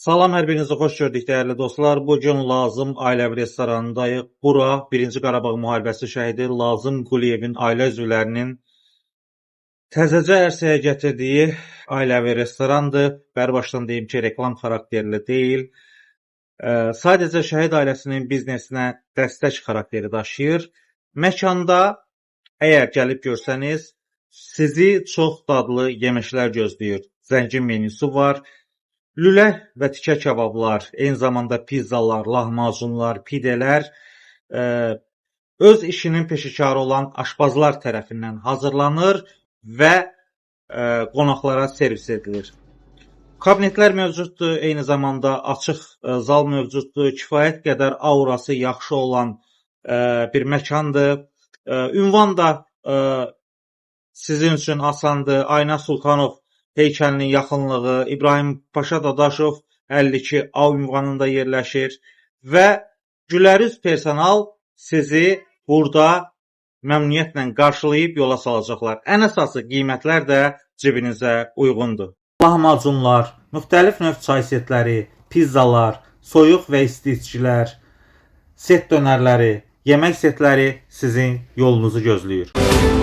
Salam, hər birinizi xoş gördük dəyərli dostlar. Bugün Lazım ailəvi restoranındayıq. Bura 1-ci Qarabağ müharibəsi şəhidi Lazım Quliyevin ailə üzvlərinin təzəcə ərsəyə gətirdiyi ailəvi restorandır. Bəri başdan deyim ki, reklam xarakterli deyil. Sadəcə şəhid ailəsinin biznesinə dəstək xarakteri daşıyır. Məkanda əgər gəlib görsəniz, sizi çox dadlı yemişlər gözləyir. Zəngin menüsü var. Lülə və tikə kebablar, eyni zamanda pizzalar, lahmacunlar, pidələr öz işinin peşəkarı olan aşpazlar tərəfindən hazırlanır və qonaqlara servis edilir. Kabinetlər mövcuddur, eyni zamanda açıq zal mövcuddur, kifayət qədər aurası yaxşı olan bir məkandır. Ünvan da sizin üçün asandır. Ayna Sultanov heykəlinin yaxınlığı, İbrahim Paşa Dadaşov 52A ünvanında yerləşir və gülərüz personal sizi burada məmnuniyyətlə qarşılayıb yola salacaqlar. Ən əsası qiymətlər də cibinizə uyğundur. Lahmacunlar, müxtəlif növ çay setləri, pizzalar, soyuq və isti içkilər, set dönərləri, yemək setləri sizin yolunuzu gözləyir.